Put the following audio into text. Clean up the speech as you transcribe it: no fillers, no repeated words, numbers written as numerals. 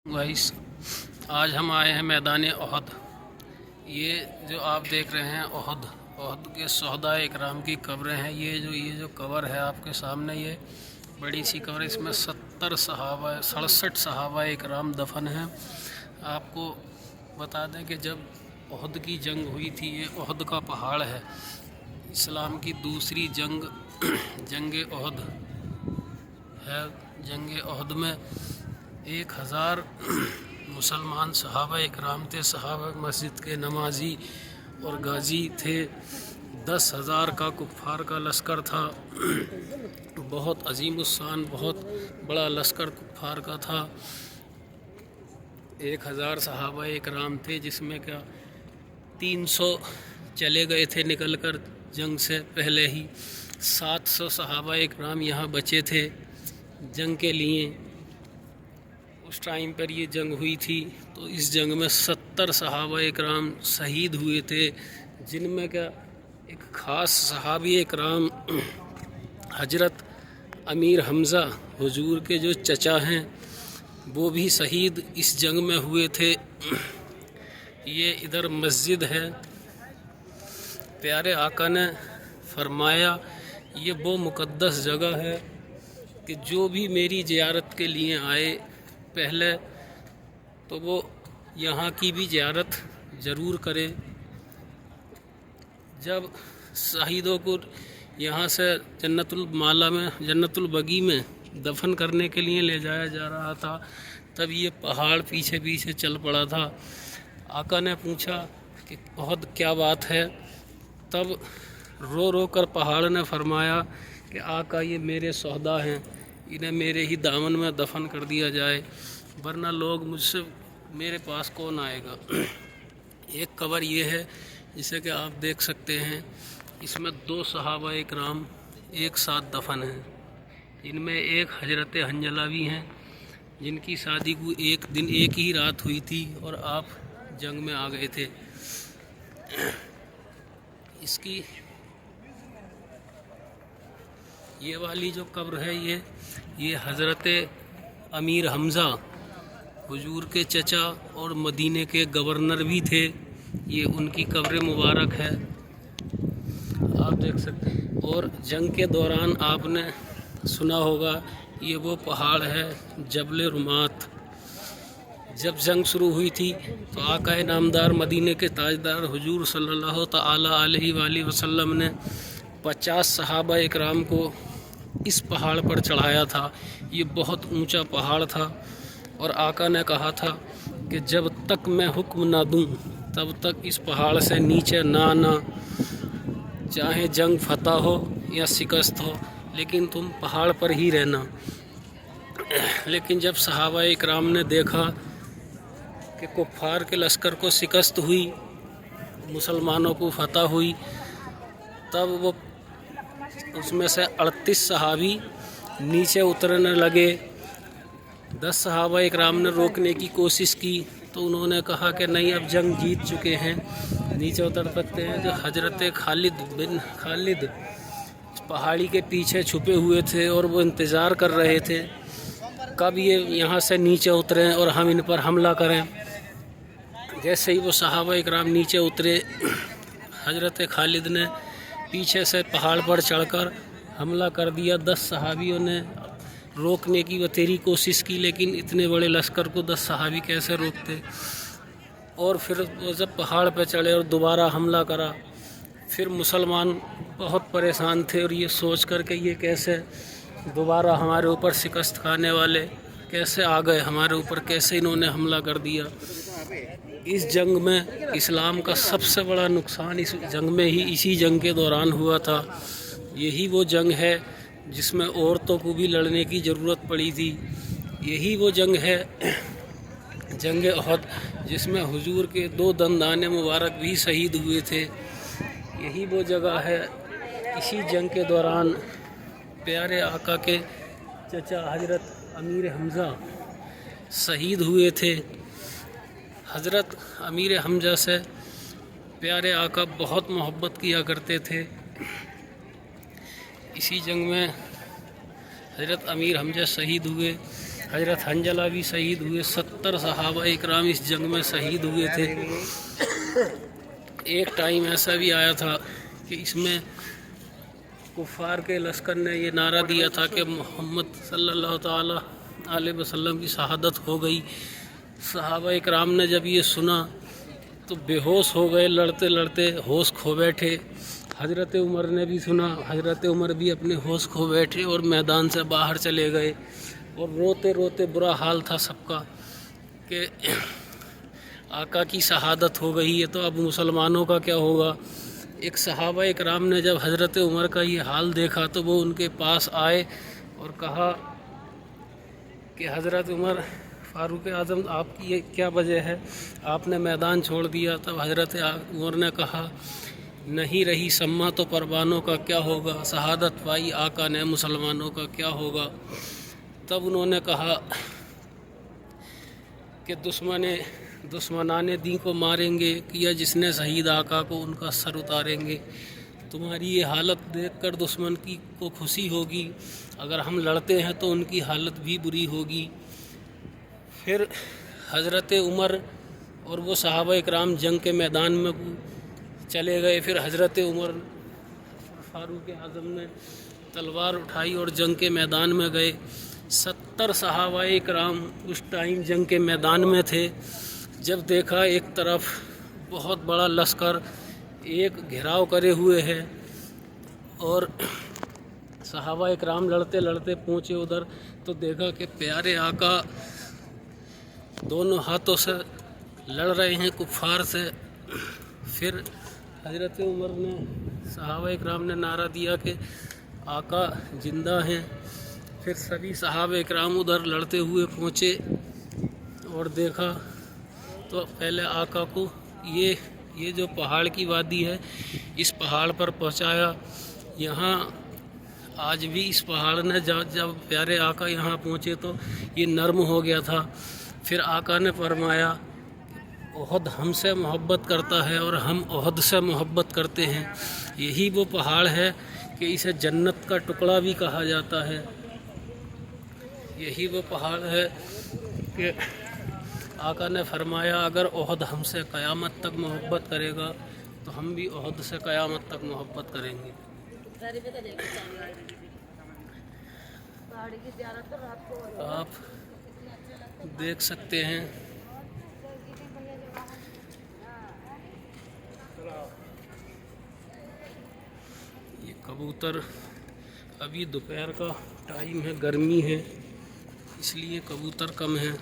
Guys, आज हम आए हैं मैदान ओहद। ये जो आप देख रहे हैं ओहद के शोहदा इकराम की कब्रें हैं। ये जो कब्र है आपके सामने, ये बड़ी सी कब्र, इसमें 67 सहाबा इकराम दफन हैं। आपको बता दें कि जब ओहद की जंग हुई थी, ये ओहद का पहाड़ है, इस्लाम की दूसरी जंग ओहद है। जंग ओहद में 1000 मुसलमान सहाबा इकराम थे। सहाबा मस्जिद के नमाजी और गाजी थे। 10,000 का कुफ़ार का लश्कर था। बहुत अजीमुस्शान, बहुत बड़ा लश्कर कुफ़ार का था। 1000 सहाबा इकराम थे, जिसमें क्या 300 चले गए थे निकल कर जंग से पहले ही। 700 सहाबा इकराम यहाँ बचे थे जंग के लिए। उस टाइम पर ये जंग हुई थी, तो इस जंग में 70 सहाबा इकराम शहीद हुए थे, जिनमें क्या एक ख़ास सहाबी इकराम हजरत अमीर हमज़ा हुजूर के जो चचा हैं, वो भी शहीद इस जंग में हुए थे। ये इधर मस्जिद है। प्यारे आका ने फरमाया, ये वो मुक़द्दस जगह है कि जो भी मेरी ज़ियारत के लिए आए, पहले तो वो यहाँ की भी ज़ियारत ज़रूर करे। जब शहीदों को यहाँ से जन्नतुल बगी में दफन करने के लिए ले जाया जा रहा था, तब ये पहाड़ पीछे पीछे चल पड़ा था। आका ने पूछा कि बहुत क्या बात है? तब रो रो कर पहाड़ ने फरमाया कि आका, ये मेरे शोहदा हैं, इन्हें मेरे ही दामन में दफन कर दिया जाए, वरना लोग मुझसे मेरे पास कौन आएगा। एक कब्र ये है, जिसे कि आप देख सकते हैं, इसमें 2 सहाबा इकराम एक साथ दफन हैं। इनमें एक हजरत हंजला भी हैं, जिनकी शादी को एक दिन एक ही रात हुई थी और आप जंग में आ गए थे। इसकी ये वाली जो कब्र है, ये हज़रत अमीर हमज़ा हुजूर के चचा और मदीने के गवर्नर भी थे। ये उनकी कब्र मुबारक है, आप देख सकते हैं। और जंग के दौरान आपने सुना होगा, ये वो पहाड़ है जबल रुमात। जब जंग शुरू हुई थी, तो आका नामदार मदीने के ताजदार हुजूर सल्लल्लाहु तआला अलैहि वसल्लम ने 50 सहाबा इकराम को इस पहाड़ पर चढ़ाया था। ये बहुत ऊंचा पहाड़ था और आका ने कहा था कि जब तक मैं हुक्म ना दूं, तब तक इस पहाड़ से नीचे ना आना, चाहे जंग फतह हो या शिकस्त हो, लेकिन तुम पहाड़ पर ही रहना। लेकिन जब सहाबा इकराम ने देखा कि कुफ़ार के लश्कर को शिकस्त हुई, मुसलमानों को फतह हुई, तब वो उसमें से 38 सहाबी नीचे उतरने लगे। 10 सहाबा इकराम ने रोकने की कोशिश की, तो उन्होंने कहा कि नहीं, अब जंग जीत चुके हैं, नीचे उतर सकते हैं। जो हजरत खालिद पहाड़ी के पीछे छुपे हुए थे और वो इंतज़ार कर रहे थे कब ये यहाँ से नीचे उतरें और हम इन पर हमला करें। जैसे ही वो सहाबा इकराम नीचे उतरे, हजरत खालिद ने पीछे से पहाड़ पर चढ़कर हमला कर दिया। 10 सहाबियों ने रोकने की बतेरी कोशिश की, लेकिन इतने बड़े लश्कर को 10 सहाबी कैसे रोकते। और फिर वो जब पहाड़ पर चढ़े और दोबारा हमला करा, फिर मुसलमान बहुत परेशान थे और ये सोच कर के ये कैसे दोबारा हमारे ऊपर शिकस्त खाने वाले कैसे आ गए हमारे ऊपर, कैसे इन्होंने हमला कर दिया। इस जंग में इस्लाम का सबसे बड़ा नुकसान इस जंग में ही, इसी जंग के दौरान हुआ था। यही वो जंग है जिसमें औरतों को भी लड़ने की ज़रूरत पड़ी थी। यही वो जंग है, जंग ओहद, जिसमें हुजूर के 2 दंदाने मुबारक भी शहीद हुए थे। यही वो जगह है, इसी जंग के दौरान प्यारे आका के चचा हजरत अमीर हमज़ा शहीद हुए थे। हजरत अमीर हमज़ा से प्यारे आका बहुत मोहब्बत किया करते थे। इसी जंग में हजरत अमीर हमज़ा शहीद हुए। حضرت حنظلہ بھی شہید ہوئے. 70 صحابہ اکرام اس جنگ میں شہید ہوئے تھے. ایک ٹائم ایسا بھی آیا تھا کہ اس میں کفار کے لشکر نے یہ نعرہ دیا تھا کہ محمد صلی اللہ تعالی علیہ وسلم کی شہادت ہو گئی. صحابہ اکرام نے جب یہ سنا تو بے ہوش ہو گئے، لڑتے لڑتے ہوش کھو بیٹھے. حضرت عمر نے بھی سنا، حضرت عمر بھی اپنے ہوش کھو بیٹھے اور میدان سے باہر چلے گئے، اور روتے روتے برا حال تھا سب کا کہ آقا کی شہادت ہو گئی ہے تو اب مسلمانوں کا کیا ہوگا. ایک صحابہ اکرام نے جب حضرت عمر کا یہ حال دیکھا تو وہ ان کے پاس آئے اور کہا کہ حضرت عمر فاروق اعظم آپ کی یہ کیا وجہ ہے، آپ نے میدان چھوڑ دیا. تب حضرت عمر نے کہا نہیں رہی سما تو پروانوں کا کیا ہوگا، شہادت پائی آقا نے مسلمانوں کا کیا ہوگا. تب انہوں نے کہا کہ دشمنان دین کو ماریں گے یا جس نے شہید آقا کو ان کا سر اتاریں گے. تمہاری یہ حالت دیکھ کر دشمن کی کو خوشی ہوگی، اگر ہم لڑتے ہیں تو ان کی حالت بھی بری ہوگی. پھر حضرت عمر اور وہ صحابہ اکرام جنگ کے میدان میں چلے گئے. پھر حضرت عمر فاروق اعظم نے تلوار اٹھائی اور جنگ کے میدان میں گئے. 70 صحابہ اکرام اس ٹائم جنگ کے میدان میں تھے. جب دیکھا ایک طرف بہت بڑا لشکر ایک گھیراؤ کرے ہوئے ہے اور صحابہ اکرام لڑتے لڑتے پہنچے ادھر تو دیکھا کہ پیارے آقا دونوں ہاتھوں سے لڑ رہے ہیں کفار سے. پھر حضرت عمر نے صحابہ اکرام نے نعرہ دیا کہ آقا زندہ ہیں. پھر سبھی صحابہ اکرام ادھر لڑتے ہوئے پہنچے اور دیکھا تو پہلے آقا کو یہ جو پہاڑ کی وادی ہے اس پہاڑ پر پہنچایا. یہاں آج بھی اس پہاڑ نے جب پیارے آقا یہاں پہنچے تو یہ نرم ہو گیا تھا. پھر آقا نے فرمایا احد ہم سے محبت کرتا ہے اور ہم احد سے محبت کرتے ہیں. یہی وہ پہاڑ ہے کہ اسے جنت کا ٹکڑا بھی کہا جاتا ہے. یہی وہ پہاڑ ہے کہ آقا نے فرمایا اگر احد ہم سے قیامت تک محبت کرے گا تو ہم بھی احد سے قیامت تک محبت کریں گے. آپ دیکھ سکتے ہیں یہ کبوتر. ابھی دوپہر کا ٹائم ہے، گرمی ہے اس لیے کبوتر کم ہیں.